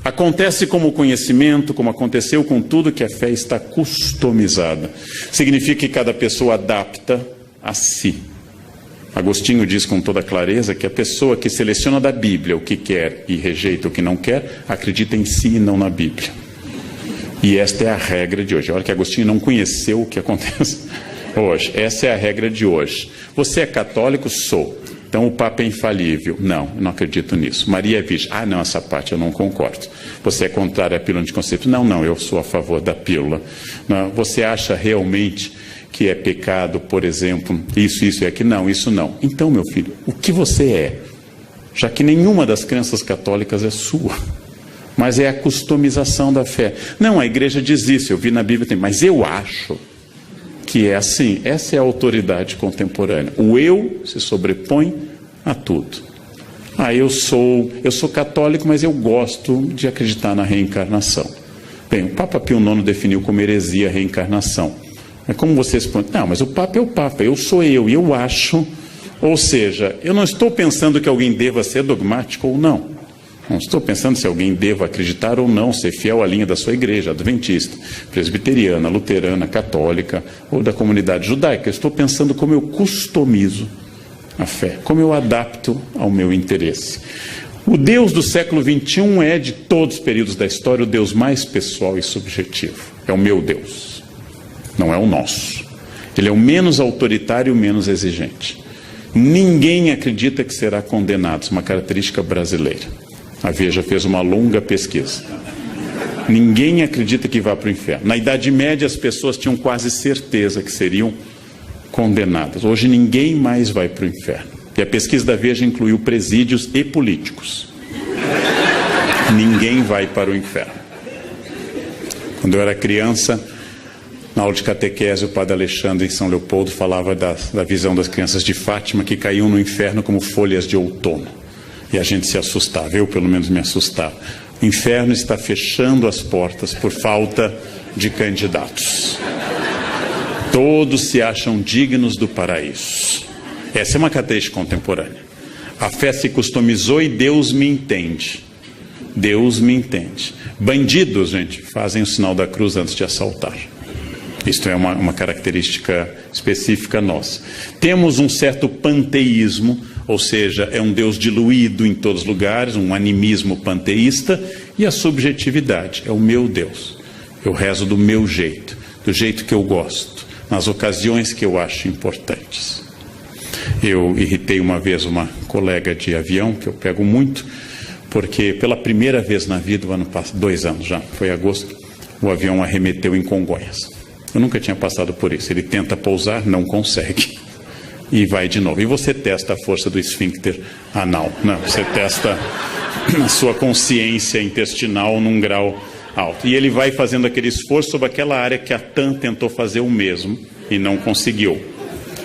Acontece como o conhecimento, como aconteceu com tudo, que a fé está customizada. Significa que cada pessoa adapta a si. Agostinho diz com toda clareza que a pessoa que seleciona da Bíblia o que quer e rejeita o que não quer, acredita em si e não na Bíblia. E esta é a regra de hoje. Olha que Agostinho não conheceu o que acontece hoje. Essa é a regra de hoje. Você é católico? Sou. Então o Papa é infalível. Não, eu não acredito nisso. Maria é virgem. Ah, não, essa parte eu não concordo. Você é contrário à pílula anticonceptiva? Não, eu sou a favor da pílula. Não, você acha realmente que é pecado, por exemplo, isso e aquilo? Não, isso não. Então, meu filho, o que você é? Já que nenhuma das crenças católicas é sua, mas é a customização da fé. Não, a igreja diz isso, eu vi na Bíblia, mas eu acho que é assim. Essa é a autoridade contemporânea. O eu se sobrepõe a tudo. Ah, eu sou católico, mas eu gosto de acreditar na reencarnação. Bem, o Papa Pio IX definiu como heresia a reencarnação. É como vocês põem, não, mas o Papa é o Papa, eu sou eu, e eu acho. Ou seja, eu não estou pensando que alguém deva ser dogmático ou não. Não estou pensando se alguém deva acreditar ou não, ser fiel à linha da sua igreja, adventista, presbiteriana, luterana, católica ou da comunidade judaica. Eu estou pensando como eu customizo a fé, como eu adapto ao meu interesse. O Deus do século XXI é, de todos os períodos da história, o Deus mais pessoal e subjetivo. É o meu Deus. Não é o nosso. Ele é o menos autoritário e o menos exigente. Ninguém acredita que será condenado. Isso é uma característica brasileira. A Veja fez uma longa pesquisa. Ninguém acredita que vá para o inferno. Na Idade Média, as pessoas tinham quase certeza que seriam condenadas. Hoje, ninguém mais vai para o inferno. E a pesquisa da Veja incluiu presídios e políticos. Ninguém vai para o inferno. Quando eu era criança, na aula de catequese, o padre Alexandre, em São Leopoldo, falava da visão das crianças de Fátima que caíam no inferno como folhas de outono. E a gente se assustava, eu pelo menos me assustava. O inferno está fechando as portas por falta de candidatos. Todos se acham dignos do paraíso. Essa é uma característica contemporânea. A fé se customizou e Deus me entende. Deus me entende. Bandidos, gente, fazem o sinal da cruz antes de assaltar. Isto é uma característica específica nossa. Temos um certo panteísmo, ou seja, é um Deus diluído em todos os lugares, um animismo panteísta, e a subjetividade, é o meu Deus. Eu rezo do meu jeito, do jeito que eu gosto, nas ocasiões que eu acho importantes. Eu irritei uma vez uma colega de avião, que eu pego muito, porque pela primeira vez na vida, o ano passado, 2 anos já, foi agosto, o avião arremeteu em Congonhas. Eu nunca tinha passado por isso. Ele tenta pousar, não consegue. E vai de novo. E você testa a força do esfíncter anal. Não, você testa a sua consciência intestinal num grau alto. E ele vai fazendo aquele esforço sobre aquela área que a TAM tentou fazer o mesmo e não conseguiu.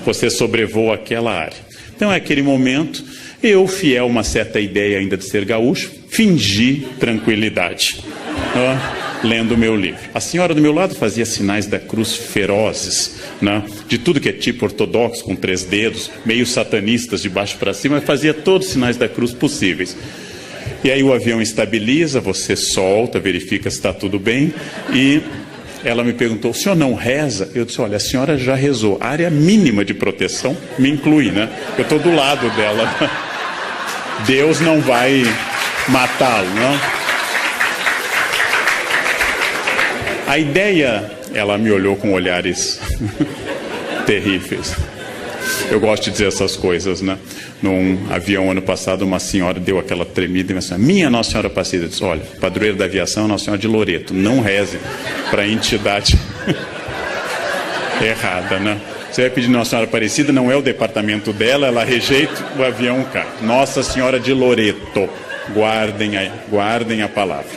Você sobrevoa aquela área. Então, é aquele momento, eu, fiel a uma certa ideia ainda de ser gaúcho, fingi tranquilidade. Lendo o meu livro. A senhora do meu lado fazia sinais da cruz ferozes, né? De tudo que é tipo ortodoxo, com 3 dedos, meio satanistas de baixo para cima, fazia todos os sinais da cruz possíveis. E aí o avião estabiliza, você solta, verifica se está tudo bem, e ela me perguntou, o senhor não reza? Eu disse, olha, a senhora já rezou, a área mínima de proteção me inclui, né? Eu estou do lado dela. Deus não vai matá-lo, não? A ideia, ela me olhou com olhares terríveis. Eu gosto de dizer essas coisas, né? Num avião, ano passado, uma senhora deu aquela tremida e me disse, minha Nossa Senhora Aparecida. Eu disse, olha, padroeira da aviação é Nossa Senhora de Loreto. Não reze para a entidade errada, né? Você vai pedir Nossa Senhora Aparecida, não é o departamento dela, ela rejeita, o avião cai. Nossa Senhora de Loreto. Guardem a palavra.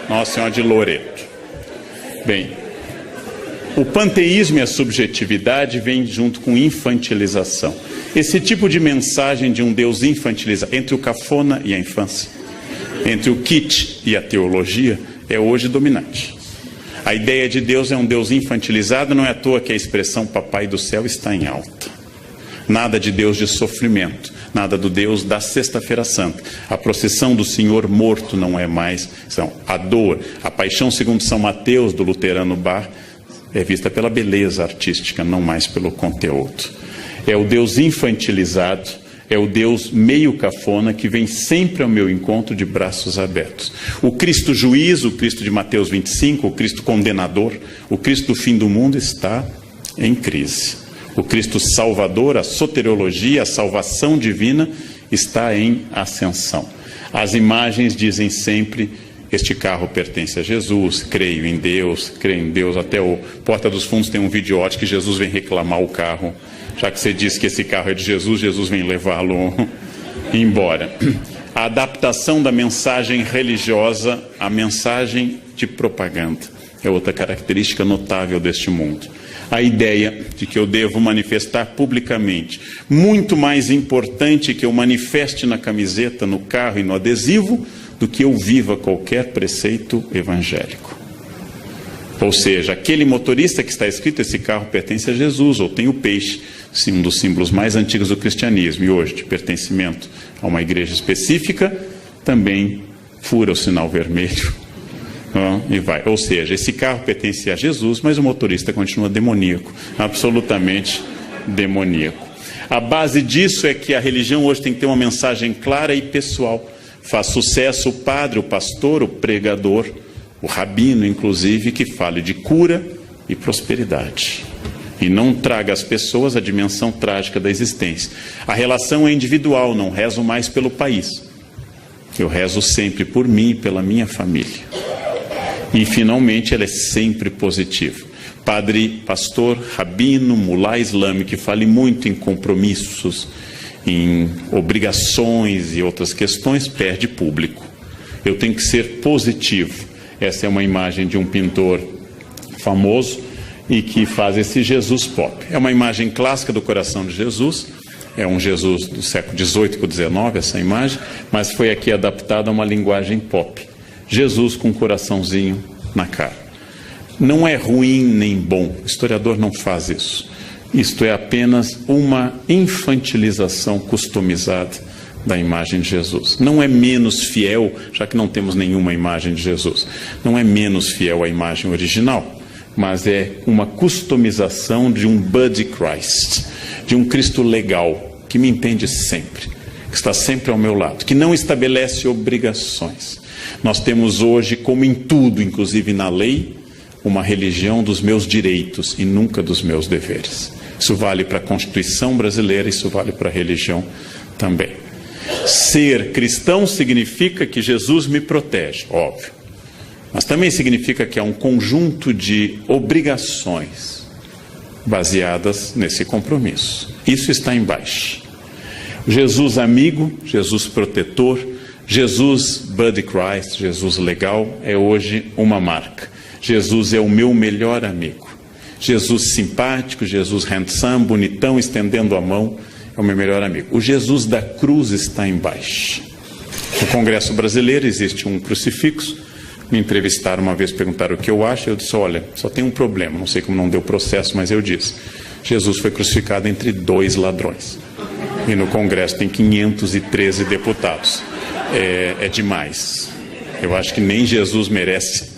Nossa Senhora de Loreto. Bem, o panteísmo e a subjetividade vêm junto com infantilização. Esse tipo de mensagem de um Deus infantilizado, entre o cafona e a infância, entre o kitsch e a teologia, é hoje dominante. A ideia de Deus é um Deus infantilizado, não é à toa que a expressão Papai do Céu está em alta. Nada de Deus de sofrimento, nada do Deus da Sexta-feira Santa. A procissão do Senhor morto não é mais, a dor, a paixão segundo São Mateus, do luterano Bach, é vista pela beleza artística, não mais pelo conteúdo. É o Deus infantilizado, é o Deus meio cafona que vem sempre ao meu encontro de braços abertos. O Cristo juiz, o Cristo de Mateus 25, o Cristo condenador, o Cristo do fim do mundo está em crise. O Cristo salvador, a soteriologia, a salvação divina está em ascensão. As imagens dizem sempre: este carro pertence a Jesus, creio em Deus, até o Porta dos Fundos tem um videote que Jesus vem reclamar o carro. Já que você disse que esse carro é de Jesus, Jesus vem levá-lo embora. A adaptação da mensagem religiosa à mensagem de propaganda é outra característica notável deste mundo. A ideia de que eu devo manifestar publicamente, muito mais importante que eu manifeste na camiseta, no carro e no adesivo, do que eu viva qualquer preceito evangélico. Ou seja, aquele motorista que está escrito, esse carro pertence a Jesus, ou tem o peixe, um dos símbolos mais antigos do cristianismo, e hoje de pertencimento a uma igreja específica, também fura o sinal vermelho. E vai. Ou seja, esse carro pertence a Jesus, mas o motorista continua demoníaco, absolutamente demoníaco. A base disso é que a religião hoje tem que ter uma mensagem clara e pessoal. Faz sucesso o padre, o pastor, o pregador, o rabino, inclusive, que fale de cura e prosperidade. E não traga às pessoas a dimensão trágica da existência. A relação é individual, não rezo mais pelo país. Eu rezo sempre por mim e pela minha família. E, finalmente, ela é sempre positiva. Padre, pastor, rabino, mulá islâmico, que fale muito em compromissos, em obrigações e outras questões, perde público. Eu tenho que ser positivo. Essa é uma imagem de um pintor famoso e que faz esse Jesus pop. É uma imagem clássica do coração de Jesus, é um Jesus do século XVIII para o XIX, essa imagem, mas foi aqui adaptada a uma linguagem pop. Jesus com um coraçãozinho na cara. Não é ruim nem bom, o historiador não faz isso. Isto é apenas uma infantilização customizada da imagem de Jesus. Não é menos fiel, já que não temos nenhuma imagem de Jesus. Não é menos fiel à imagem original, mas é uma customização de um Buddy Christ, de um Cristo legal, que me entende sempre, que está sempre ao meu lado, que não estabelece obrigações. Nós temos hoje, como em tudo, inclusive na lei, uma religião dos meus direitos e nunca dos meus deveres. Isso vale para a Constituição brasileira, isso vale para a religião também. Ser cristão significa que Jesus me protege, óbvio. Mas também significa que há um conjunto de obrigações baseadas nesse compromisso. Isso está embaixo. Jesus amigo, Jesus protetor, Jesus Buddy Christ, Jesus legal, é hoje uma marca. Jesus é o meu melhor amigo. Jesus simpático, Jesus handsome, bonitão, estendendo a mão, é o meu melhor amigo. O Jesus da cruz está embaixo. No Congresso Brasileiro existe um crucifixo. Me entrevistaram uma vez, perguntaram o que eu acho. Eu disse, olha, só tem um problema, não sei como não deu processo, mas eu disse. Jesus foi crucificado entre 2 ladrões. E no Congresso tem 513 deputados. É demais. Eu acho que nem Jesus merece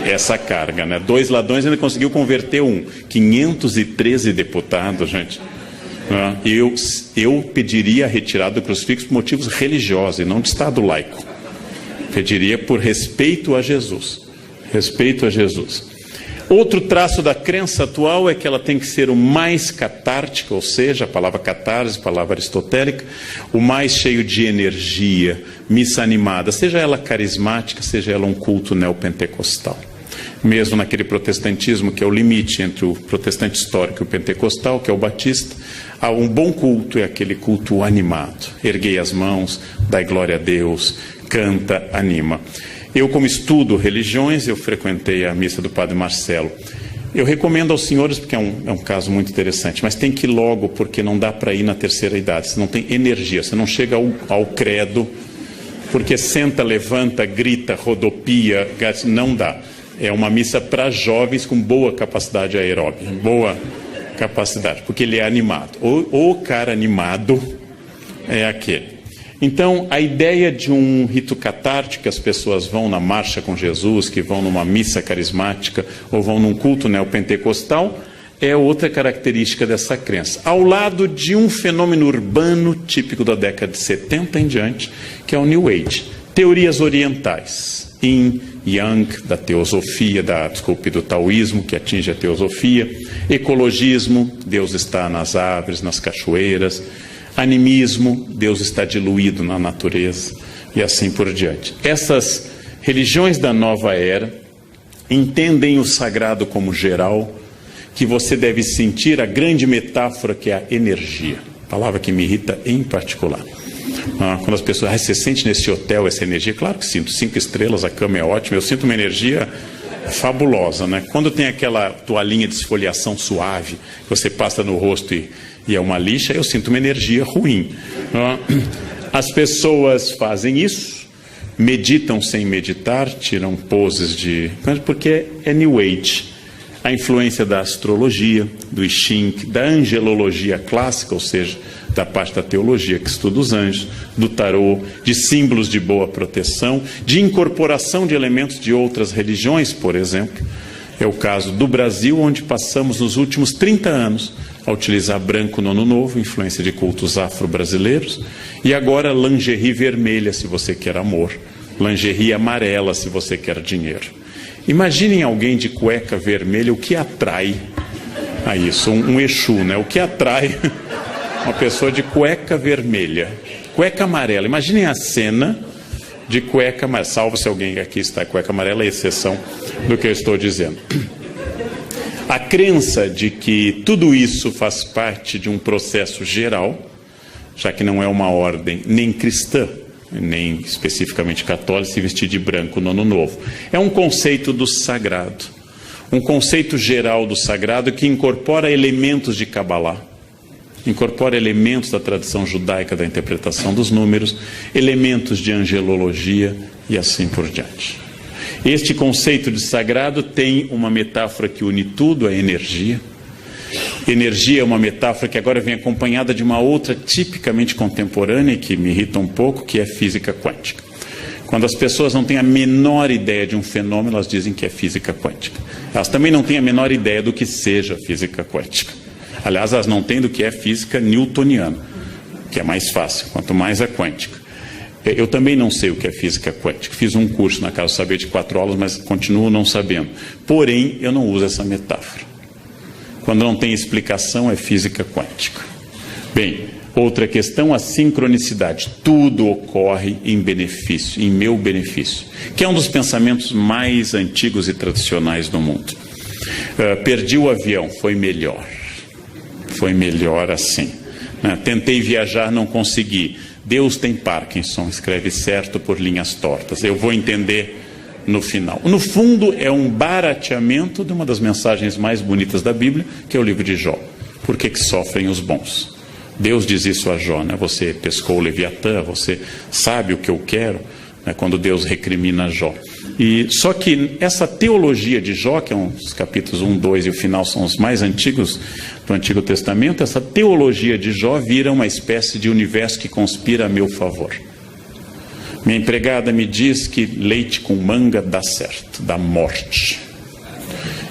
essa carga, né? 2 ladrões ainda conseguiu converter um. 513 deputados, gente. Eu pediria a retirada do crucifixo por motivos religiosos e não de Estado laico. Pediria por respeito a Jesus. Respeito a Jesus. Outro traço da crença atual é que ela tem que ser o mais catártica, ou seja, a palavra catarse, palavra aristotélica, o mais cheio de energia, missa animada, seja ela carismática, seja ela um culto neopentecostal. Mesmo naquele protestantismo que é o limite entre o protestante histórico e o pentecostal, que é o batista, há um bom culto, é aquele culto animado. Erguei as mãos, dai glória a Deus, canta, anima. Eu, como estudo religiões, eu frequentei a missa do Padre Marcelo. Eu recomendo aos senhores, porque é um caso muito interessante, mas tem que ir logo, porque não dá para ir na terceira idade, você não tem energia, você não chega ao credo, porque senta, levanta, grita, rodopia, não dá. É uma missa para jovens com boa capacidade aeróbica, boa capacidade, porque ele é animado. O cara animado, é aquele. Então, a ideia de um rito catártico, que as pessoas vão na marcha com Jesus, que vão numa missa carismática ou vão num culto neopentecostal, é outra característica dessa crença. Ao lado de um fenômeno urbano típico da década de 70 em diante, que é o New Age. Teorias orientais, Yin, Yang, da teosofia, do taoísmo, que atinge a teosofia, ecologismo, Deus está nas árvores, nas cachoeiras, animismo, Deus está diluído na natureza, e assim por diante. Essas religiões da nova era entendem o sagrado como geral, que você deve sentir a grande metáfora que é a energia, palavra que me irrita em particular. Quando as pessoas, você sente nesse hotel essa energia? Claro que sinto, 5 estrelas, a cama é ótima, eu sinto uma energia fabulosa, né? Quando tem aquela toalhinha de esfoliação suave, que você passa no rosto e é uma lixa, eu sinto uma energia ruim. As pessoas fazem isso, meditam sem meditar, tiram poses porque é New Age. A influência da astrologia, do I Ching, da angelologia clássica, ou seja, da parte da teologia que estuda os anjos, do tarô, de símbolos de boa proteção, de incorporação de elementos de outras religiões, por exemplo. É o caso do Brasil, onde passamos nos últimos 30 anos a utilizar branco no Ano Novo, influência de cultos afro-brasileiros, e agora lingerie vermelha, se você quer amor, lingerie amarela, se você quer dinheiro. Imaginem alguém de cueca vermelha, o que atrai a isso? Um Exu, né? O que atrai uma pessoa de cueca vermelha? Cueca amarela. Imaginem a cena de cueca amarela. Salvo se alguém aqui está de cueca amarela, é exceção do que eu estou dizendo. A crença de que tudo isso faz parte de um processo geral, já que não é uma ordem nem cristã, nem especificamente católica, se vestir de branco no Ano Novo. É um conceito do sagrado, um conceito geral do sagrado que incorpora elementos de Kabbalah, incorpora elementos da tradição judaica da interpretação dos números, elementos de angelologia e assim por diante. Este conceito de sagrado tem uma metáfora que une tudo, a energia. Energia é uma metáfora que agora vem acompanhada de uma outra tipicamente contemporânea e que me irrita um pouco, que é física quântica. Quando as pessoas não têm a menor ideia de um fenômeno, elas dizem que é física quântica. Elas também não têm a menor ideia do que seja física quântica. Aliás, elas não têm do que é física newtoniana, que é mais fácil, quanto mais a quântica. Eu também não sei o que é física quântica. Fiz um curso na Casa do Saber de 4 aulas, mas continuo não sabendo. Porém, eu não uso essa metáfora. Quando não tem explicação, é física quântica. Bem, outra questão, a sincronicidade. Tudo ocorre em benefício, em meu benefício, que é um dos pensamentos mais antigos e tradicionais do mundo. Perdi o avião, foi melhor. Foi melhor assim. Tentei viajar, não consegui. Deus tem Parkinson, escreve certo por linhas tortas. Eu vou entender no final. No fundo, é um barateamento de uma das mensagens mais bonitas da Bíblia, que é o livro de Jó. Por que sofrem os bons? Deus diz isso a Jó, né? Você pescou o Leviatã, você sabe o que eu quero, né? Quando Deus recrimina Jó. E só que essa teologia de Jó, que é os capítulos 1, 2 e o final são os mais antigos do Antigo Testamento, essa teologia de Jó vira uma espécie de universo que conspira a meu favor. Minha empregada me diz que leite com manga dá certo, dá morte.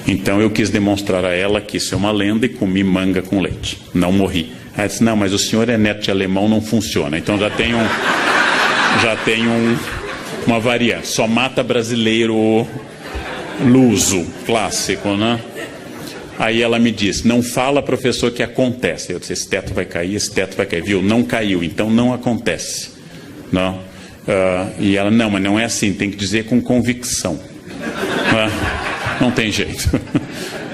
Então eu quis demonstrar a ela que isso é uma lenda e comi manga com leite. Não morri. Ela disse, não, mas o senhor é neto de alemão, não funciona. Então já tem uma variante. Só mata brasileiro luso, clássico, né? Aí ela me disse, não fala, professor, que acontece. Eu disse, esse teto vai cair, viu? Não caiu, então não acontece. Não. E ela, não, mas não é assim, tem que dizer com convicção. Não tem jeito.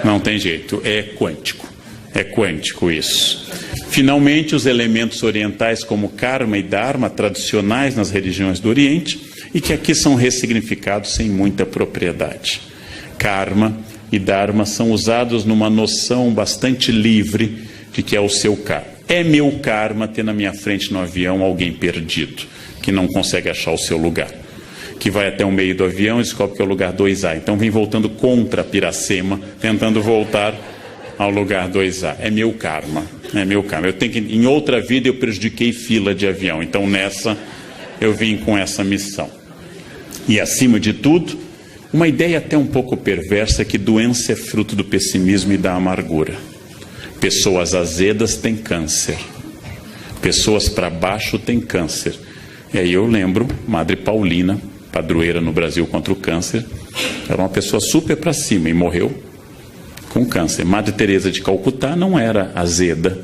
Não tem jeito, é quântico isso. Finalmente, os elementos orientais como karma e dharma, tradicionais nas religiões do Oriente, e que aqui são ressignificados sem muita propriedade. Karma e dharma são usados numa noção bastante livre de que é o seu karma. É meu karma ter na minha frente no avião alguém perdido, que não consegue achar o seu lugar, que vai até o meio do avião e descobre que é o lugar 2A. Então vem voltando contra Piracema, tentando voltar ao lugar 2A. É meu karma. É meu karma. Eu tenho que, em outra vida eu prejudiquei fila de avião. Então nessa eu vim com essa missão. E acima de tudo, uma ideia até um pouco perversa é que doença é fruto do pessimismo e da amargura. Pessoas azedas têm câncer. Pessoas para baixo têm câncer. E aí eu lembro, Madre Paulina, padroeira no Brasil contra o câncer, era uma pessoa super para cima e morreu com câncer. Madre Teresa de Calcutá não era azeda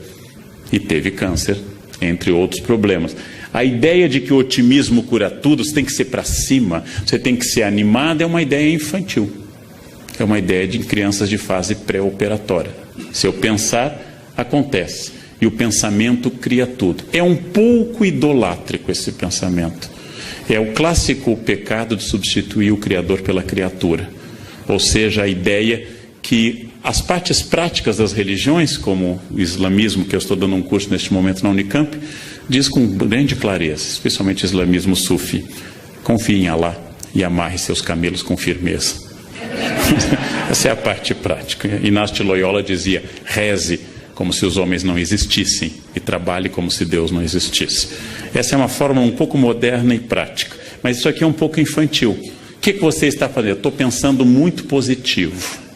e teve câncer, entre outros problemas. A ideia de que o otimismo cura tudo, você tem que ser para cima, você tem que ser animado, é uma ideia infantil. É uma ideia de crianças de fase pré-operatória. Se eu pensar, acontece. E o pensamento cria tudo. É um pouco idolátrico esse pensamento. É o clássico pecado de substituir o Criador pela criatura. Ou seja, a ideia que as partes práticas das religiões, como o islamismo, que eu estou dando um curso neste momento na Unicamp, diz com grande clareza, especialmente o islamismo sufi: confie em Allah e amarre seus camelos com firmeza. Essa é a parte prática. Inácio de Loyola dizia: reze como se os homens não existissem e trabalhe como se Deus não existisse. Essa é uma forma um pouco moderna e prática, mas isso aqui é um pouco infantil. O que você está fazendo? Eu estou pensando muito positivo.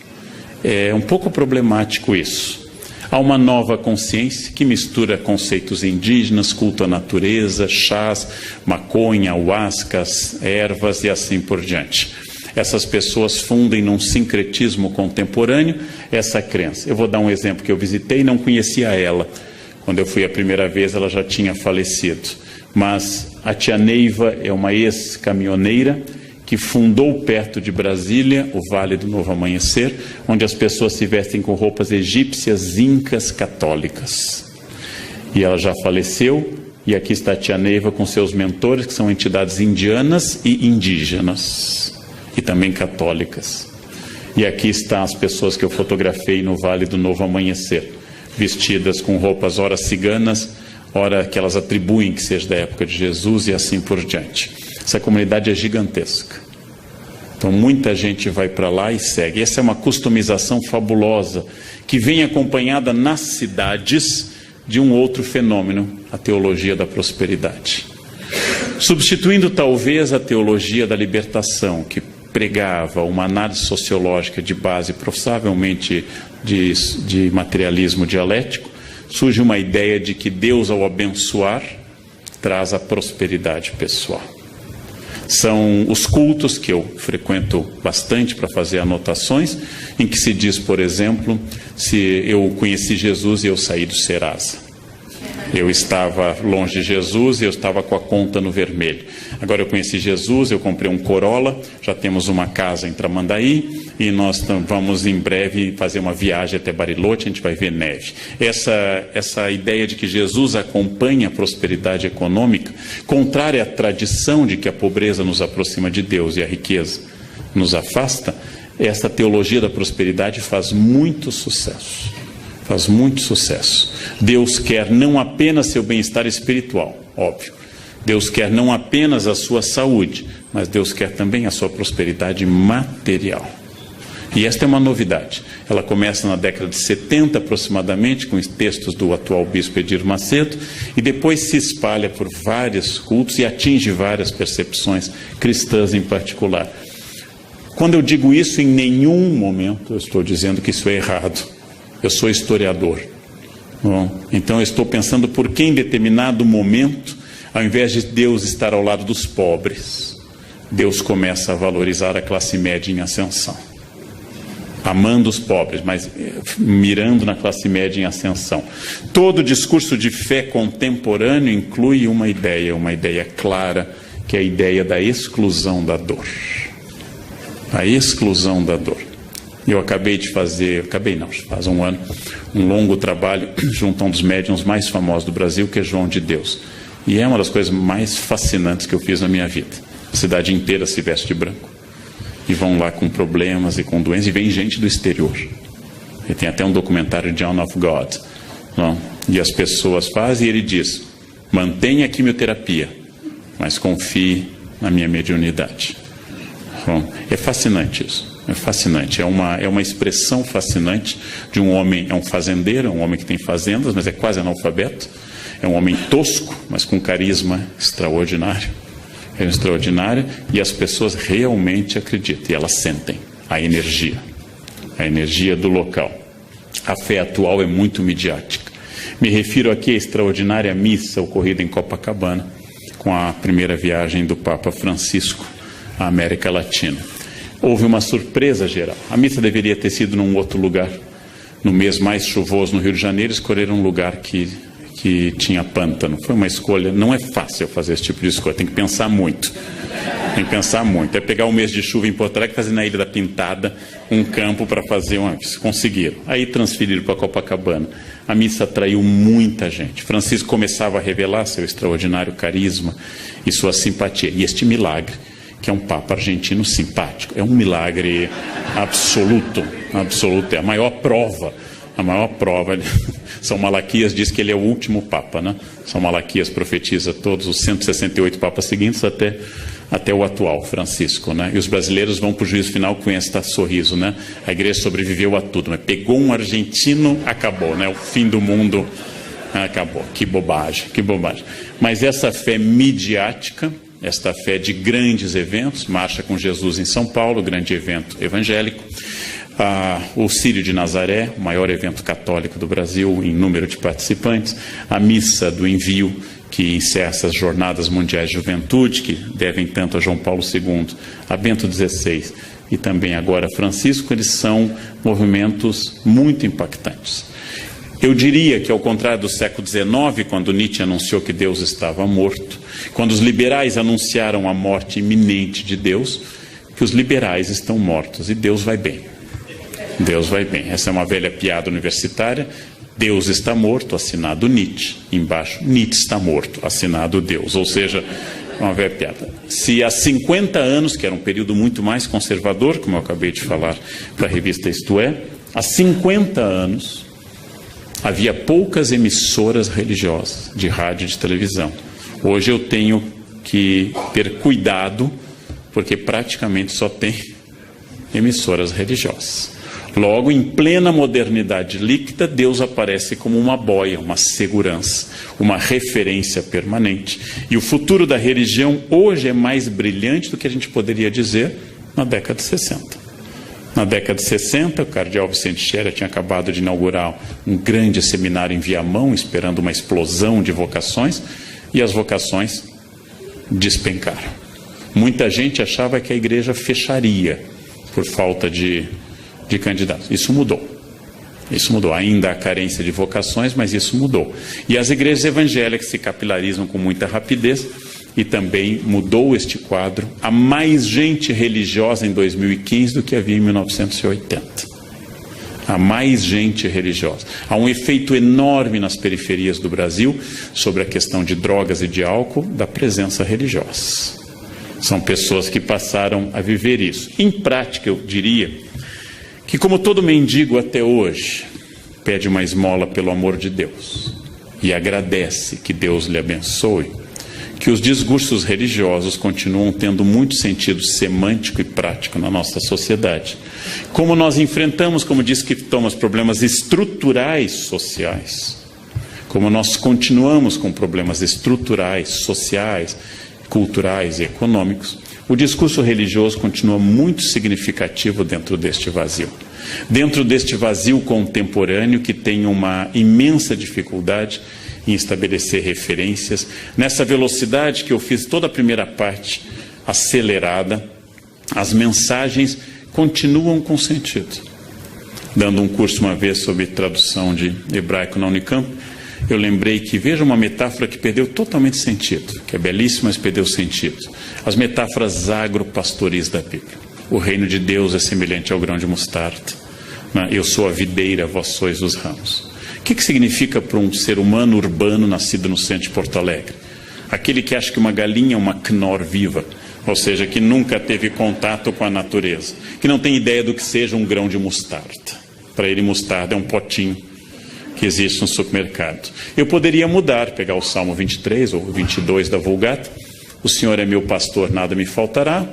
É um pouco problemático isso. Há uma nova consciência que mistura conceitos indígenas, culto à natureza, chás, maconha, ayahuascas, ervas e assim por diante. Essas pessoas fundem num sincretismo contemporâneo essa crença. Eu vou dar um exemplo que eu visitei e não conhecia ela. Quando eu fui a primeira vez, ela já tinha falecido. Mas a tia Neiva é uma ex-caminhoneira que fundou perto de Brasília o Vale do Novo Amanhecer, onde as pessoas se vestem com roupas egípcias, incas, católicas. E ela já faleceu, e aqui está a tia Neiva com seus mentores, que são entidades indianas e indígenas, e também católicas. E aqui estão as pessoas que eu fotografei no Vale do Novo Amanhecer, vestidas com roupas ora ciganas, ora que elas atribuem que seja da época de Jesus e assim por diante. Essa comunidade é gigantesca. Então muita gente vai para lá e segue. Essa é uma customização fabulosa que vem acompanhada nas cidades de um outro fenômeno, a teologia da prosperidade. Substituindo talvez a teologia da libertação, que pregava uma análise sociológica de base provavelmente de materialismo dialético, surge uma ideia de que Deus, ao abençoar, traz a prosperidade pessoal. São os cultos que eu frequento bastante para fazer anotações, em que se diz, por exemplo, se eu conheci Jesus e eu saí do Serasa. Eu estava longe de Jesus e eu estava com a conta no vermelho. Agora eu conheci Jesus, eu comprei um Corolla, já temos uma casa em Tramandaí e nós vamos em breve fazer uma viagem até Bariloche, a gente vai ver neve. Essa ideia de que Jesus acompanha a prosperidade econômica, contrária à tradição de que a pobreza nos aproxima de Deus e a riqueza nos afasta, essa teologia da prosperidade faz muito sucesso. Faz muito sucesso. Deus quer não apenas seu bem-estar espiritual, óbvio. Deus quer não apenas a sua saúde, mas Deus quer também a sua prosperidade material. E esta é uma novidade. Ela começa na década de 70 aproximadamente, com os textos do atual bispo Edir Macedo, e depois se espalha por vários cultos e atinge várias percepções cristãs em particular. Quando eu digo isso, em nenhum momento eu estou dizendo que isso é errado. Eu sou historiador. Bom, então eu estou pensando por que em determinado momento, ao invés de Deus estar ao lado dos pobres, Deus começa a valorizar a classe média em ascensão. Amando os pobres, mas mirando na classe média em ascensão. Todo discurso de fé contemporâneo inclui uma ideia clara, que é a ideia da exclusão da dor. A exclusão da dor. Eu acabei de fazer, faz um ano, um longo trabalho junto a um dos médiuns mais famosos do Brasil, que é João de Deus. E é uma das coisas mais fascinantes que eu fiz na minha vida. A cidade inteira se veste de branco. E vão lá com problemas e com doenças, e vem gente do exterior. E tem até um documentário, John of God. Não? E as pessoas fazem, e ele diz: mantenha a quimioterapia, mas confie na minha mediunidade. Bom, é fascinante isso. É fascinante, é uma expressão fascinante de um homem, é um fazendeiro, é um homem que tem fazendas, mas é quase analfabeto. É um homem tosco, mas com carisma extraordinário. É extraordinário, e as pessoas realmente acreditam, e elas sentem a energia do local. A fé atual é muito midiática. Me refiro aqui à extraordinária missa ocorrida em Copacabana, com a primeira viagem do Papa Francisco à América Latina. Houve uma surpresa geral. A missa deveria ter sido num outro lugar. No mês mais chuvoso no Rio de Janeiro, escolheram um lugar que tinha pântano. Foi uma escolha, não é fácil fazer esse tipo de escolha, tem que pensar muito. Tem que pensar muito. É pegar o mês de chuva em Porto Alegre e fazer na Ilha da Pintada um campo para fazer uma missa. Conseguiram. Aí transferiram para Copacabana. A missa atraiu muita gente. Francisco começava a revelar seu extraordinário carisma e sua simpatia. E este milagre, que é um Papa argentino simpático, é um milagre absoluto, absoluto. É a maior prova. São Malaquias diz que ele é o último Papa, né? São Malaquias profetiza todos os 168 Papas seguintes até o atual, Francisco, né? E os brasileiros vão para o juízo final com esse sorriso, né? A igreja sobreviveu a tudo, mas pegou um argentino, acabou, né? O fim do mundo acabou. Que bobagem, que bobagem. Mas essa fé midiática, esta fé de grandes eventos, Marcha com Jesus em São Paulo, grande evento evangélico, o Círio de Nazaré, o maior evento católico do Brasil em número de participantes, a Missa do Envio, que encerra essas Jornadas Mundiais de Juventude, que devem tanto a João Paulo II, a Bento XVI e também agora a Francisco, eles são movimentos muito impactantes. Eu diria que, ao contrário do século XIX, quando Nietzsche anunciou que Deus estava morto, quando os liberais anunciaram a morte iminente de Deus, que os liberais estão mortos e Deus vai bem. Deus vai bem. Essa é uma velha piada universitária. Deus está morto, assinado Nietzsche. Embaixo, Nietzsche está morto, assinado Deus. Ou seja, uma velha piada. Se há 50 anos, que era um período muito mais conservador, como eu acabei de falar para a revista Isto É, há 50 anos havia poucas emissoras religiosas de rádio e de televisão. Hoje eu tenho que ter cuidado, porque praticamente só tem emissoras religiosas. Logo, em plena modernidade líquida, Deus aparece como uma boia, uma segurança, uma referência permanente. E o futuro da religião hoje é mais brilhante do que a gente poderia dizer na década de 60. Na década de 60, o cardeal Vicente Scherer tinha acabado de inaugurar um grande seminário em Viamão, esperando uma explosão de vocações, e as vocações despencaram. Muita gente achava que a igreja fecharia por falta de candidatos. Isso mudou. Isso mudou. Ainda há carência de vocações, mas isso mudou. E as igrejas evangélicas se capilarizam com muita rapidez e também mudou este quadro. Há mais gente religiosa em 2015 do que havia em 1980. Há mais gente religiosa. Há um efeito enorme nas periferias do Brasil sobre a questão de drogas e de álcool, da presença religiosa. São pessoas que passaram a viver isso. Em prática, eu diria que, como todo mendigo até hoje, pede uma esmola pelo amor de Deus e agradece que Deus lhe abençoe, que os discursos religiosos continuam tendo muito sentido semântico e prático na nossa sociedade. Como nós enfrentamos, como disse que Thomas, problemas estruturais sociais, como nós continuamos com problemas estruturais, sociais, culturais e econômicos, o discurso religioso continua muito significativo dentro deste vazio. Dentro deste vazio contemporâneo que tem uma imensa dificuldade em estabelecer referências, nessa velocidade que eu fiz toda a primeira parte acelerada, as mensagens continuam com sentido. Dando um curso uma vez sobre tradução de hebraico na Unicamp, eu lembrei que, veja uma metáfora que perdeu totalmente sentido, que é belíssima, mas perdeu sentido. As metáforas agropastoris da Bíblia. O reino de Deus é semelhante ao grão de mostarda. Eu sou a videira, vós sois os ramos. O que significa para um ser humano urbano nascido no centro de Porto Alegre? Aquele que acha que uma galinha é uma Knorr viva, ou seja, que nunca teve contato com a natureza, que não tem ideia do que seja um grão de mostarda. Para ele, mostarda é um potinho que existe no supermercado. Eu poderia mudar, pegar o Salmo 23 ou 22 da Vulgata. O Senhor é meu pastor, nada me faltará.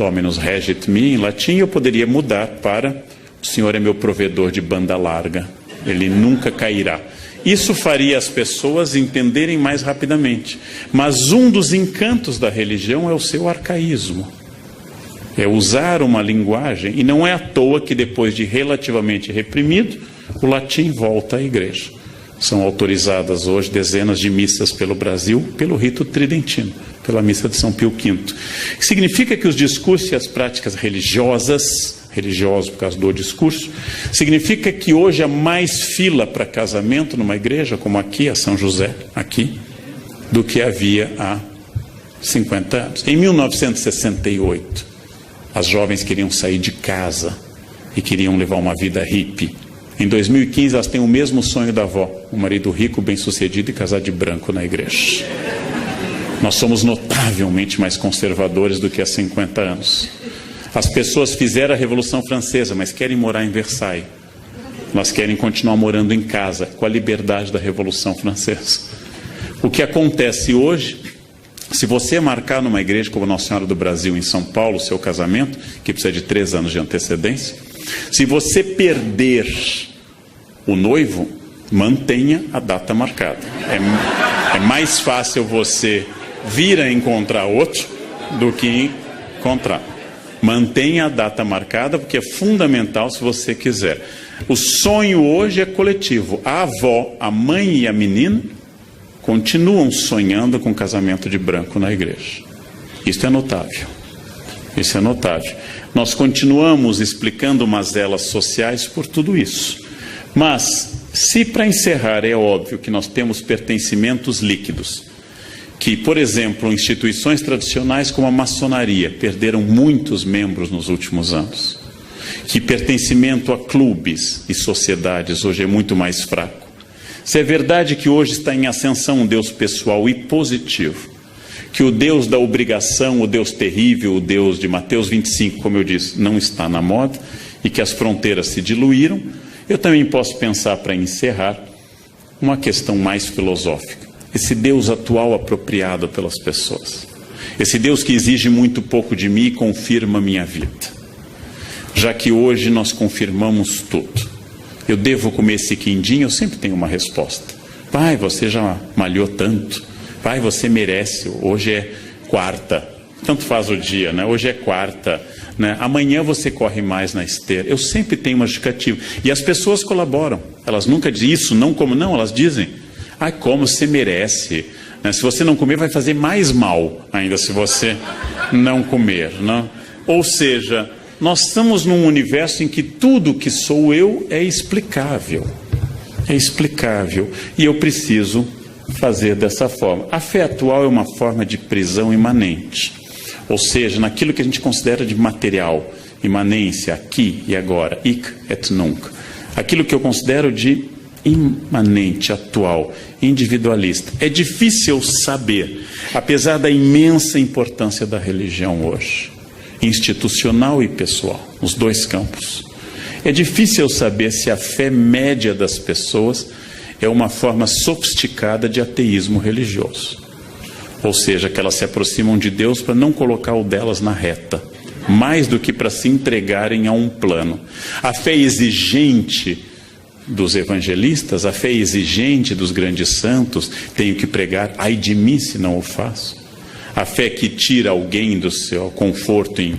Dominus regit me, em latim, eu poderia mudar para o Senhor é meu provedor de banda larga, Ele nunca cairá. Isso faria as pessoas entenderem mais rapidamente. Mas um dos encantos da religião é o seu arcaísmo. É usar uma linguagem, e não é à toa que depois de relativamente reprimido, o latim volta à igreja. São autorizadas hoje dezenas de missas pelo Brasil, pelo rito tridentino, pela missa de São Pio V. Significa que os discursos e as práticas religiosos por causa do discurso, significa que hoje há mais fila para casamento numa igreja, como aqui, a São José, aqui, do que havia há 50 anos. Em 1968, as jovens queriam sair de casa e queriam levar uma vida hippie. Em 2015, elas têm o mesmo sonho da avó, um marido rico, bem-sucedido e casar de branco na igreja. Nós somos notavelmente mais conservadores do que há 50 anos. As pessoas fizeram a Revolução Francesa, mas querem morar em Versailles. Elas querem continuar morando em casa, com a liberdade da Revolução Francesa. O que acontece hoje, se você marcar numa igreja como Nossa Senhora do Brasil, em São Paulo, o seu casamento, que precisa de 3 anos de antecedência, se você perder o noivo, mantenha a data marcada. É mais fácil você vir a encontrar outro do que encontrar. Mantenha a data marcada, porque é fundamental se você quiser. O sonho hoje é coletivo. A avó, a mãe e a menina continuam sonhando com casamento de branco na igreja. Isso é notável. Isso é notável. Nós continuamos explicando mazelas sociais por tudo isso. Mas, se para encerrar é óbvio que nós temos pertencimentos líquidos, que, por exemplo, instituições tradicionais como a maçonaria perderam muitos membros nos últimos anos, que pertencimento a clubes e sociedades hoje é muito mais fraco. Se é verdade que hoje está em ascensão um Deus pessoal e positivo, que o Deus da obrigação, o Deus terrível, o Deus de Mateus 25, como eu disse, não está na moda, e que as fronteiras se diluíram, eu também posso pensar, para encerrar, uma questão mais filosófica. Esse Deus atual apropriado pelas pessoas. Esse Deus que exige muito pouco de mim e confirma a minha vida. Já que hoje nós confirmamos tudo. Eu devo comer esse quindim? Eu sempre tenho uma resposta. Pai, você já malhou tanto. Pai, você merece. Hoje é quarta. Tanto faz o dia, né? Hoje é quarta, né? Amanhã você corre mais na esteira. Eu sempre tenho uma justificativa. E as pessoas colaboram. Elas nunca dizem isso, não como não. Elas dizem... Ai, como você merece. Né? Se você não comer, vai fazer mais mal ainda se você não comer. Né? Ou seja, nós estamos num universo em que tudo que sou eu é explicável. É explicável. E eu preciso fazer dessa forma. A fé atual é uma forma de prisão imanente. Ou seja, naquilo que a gente considera de material, imanência, aqui e agora, hic et nunc. Aquilo que eu considero de imanente, atual, individualista. É difícil saber, apesar da imensa importância da religião hoje, institucional e pessoal, nos dois campos. É difícil saber se a fé média das pessoas é uma forma sofisticada de ateísmo religioso. Ou seja, que elas se aproximam de Deus para não colocar o delas na reta, mais do que para se entregarem a um plano. A fé exigente dos evangelistas, a fé exigente dos grandes santos, tenho que pregar, ai de mim se não o faço. A fé que tira alguém do seu conforto em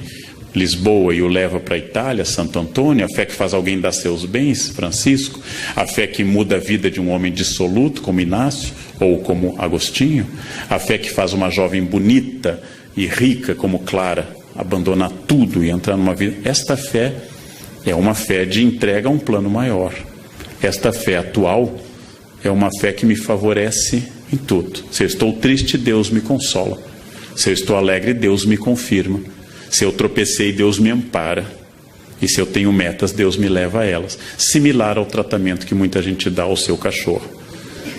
Lisboa e o leva para a Itália, Santo Antônio, a fé que faz alguém dar seus bens, Francisco, a fé que muda a vida de um homem dissoluto, como Inácio, ou como Agostinho, a fé que faz uma jovem bonita e rica, como Clara, abandonar tudo e entrar numa vida. Esta fé é uma fé de entrega a um plano maior. Esta fé atual é uma fé que me favorece em tudo. Se eu estou triste, Deus me consola. Se eu estou alegre, Deus me confirma. Se eu tropecei, Deus me ampara. E se eu tenho metas, Deus me leva a elas. Similar ao tratamento que muita gente dá ao seu cachorro.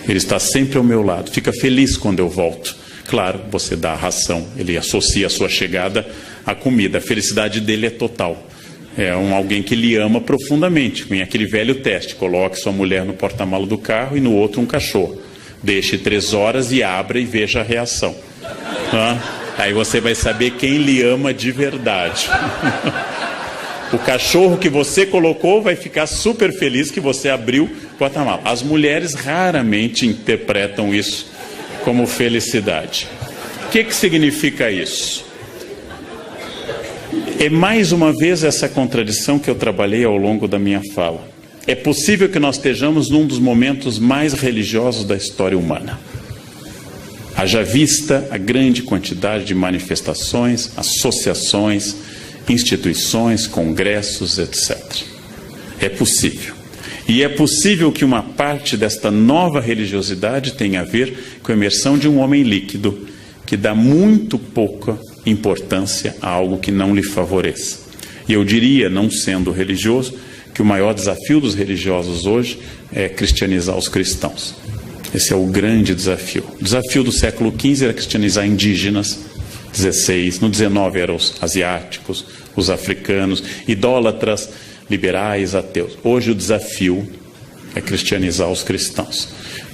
Ele está sempre ao meu lado. Fica feliz quando eu volto. Claro, você dá a ração. Ele associa a sua chegada à comida. A felicidade dele é total. É alguém que lhe ama profundamente. Vem aquele velho teste. Coloque sua mulher no porta-malas do carro e no outro um cachorro. Deixe 3 horas e abra e veja a reação. Aí você vai saber quem lhe ama de verdade. O cachorro que você colocou vai ficar super feliz que você abriu o porta-malas. As mulheres raramente interpretam isso como felicidade. O que significa isso? É mais uma vez essa contradição que eu trabalhei ao longo da minha fala. É possível que nós estejamos num dos momentos mais religiosos da história humana. Haja vista a grande quantidade de manifestações, associações, instituições, congressos, etc. É possível. E é possível que uma parte desta nova religiosidade tenha a ver com a imersão de um homem líquido que dá muito pouca importância a algo que não lhe favoreça. E eu diria, não sendo religioso, que o maior desafio dos religiosos hoje é cristianizar os cristãos. Esse é o grande desafio. O desafio do século XV era cristianizar indígenas, no XIX eram os asiáticos, os africanos, idólatras, liberais, ateus. Hoje o desafio é cristianizar os cristãos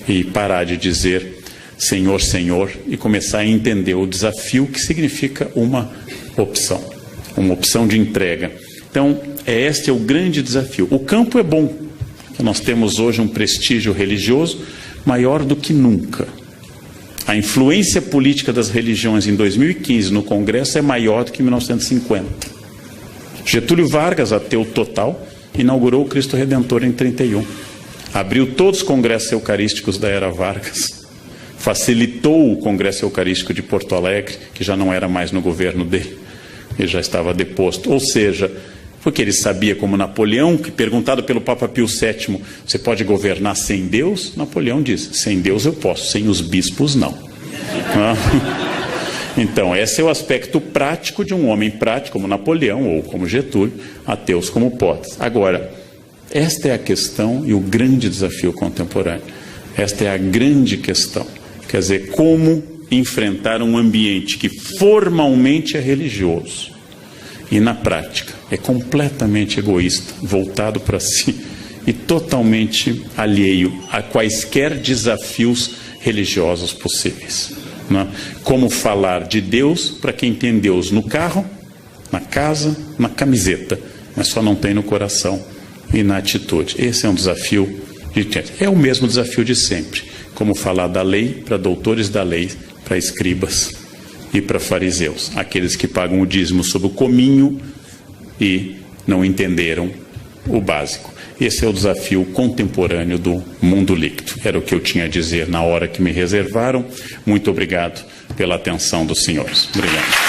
e parar de dizer Senhor, Senhor, e começar a entender o desafio que significa uma opção de entrega. Então, este é o grande desafio. O campo é bom. Nós temos hoje um prestígio religioso maior do que nunca. A influência política das religiões em 2015 no Congresso é maior do que em 1950. Getúlio Vargas, ateu total, inaugurou o Cristo Redentor em 31. Abriu todos os congressos eucarísticos da era Vargas. Facilitou o Congresso Eucarístico de Porto Alegre, que já não era mais no governo dele. Ele já estava deposto. Ou seja, porque ele sabia, como Napoleão, que perguntado pelo Papa Pio VII, você pode governar sem Deus? Napoleão diz, sem Deus eu posso, sem os bispos não. Então, esse é o aspecto prático de um homem prático, como Napoleão ou como Getúlio, ateus como Potes. Agora, esta é a questão e o grande desafio contemporâneo. Esta é a grande questão. Quer dizer, como enfrentar um ambiente que formalmente é religioso e na prática é completamente egoísta, voltado para si e totalmente alheio a quaisquer desafios religiosos possíveis. Né? Como falar de Deus para quem tem Deus no carro, na casa, na camiseta, mas só não tem no coração e na atitude. Esse é um desafio, é o mesmo desafio de sempre. Como falar da lei para doutores da lei, para escribas e para fariseus, aqueles que pagam o dízimo sob o cominho e não entenderam o básico. Esse é o desafio contemporâneo do mundo líquido. Era o que eu tinha a dizer na hora que me reservaram. Muito obrigado pela atenção dos senhores. Obrigado.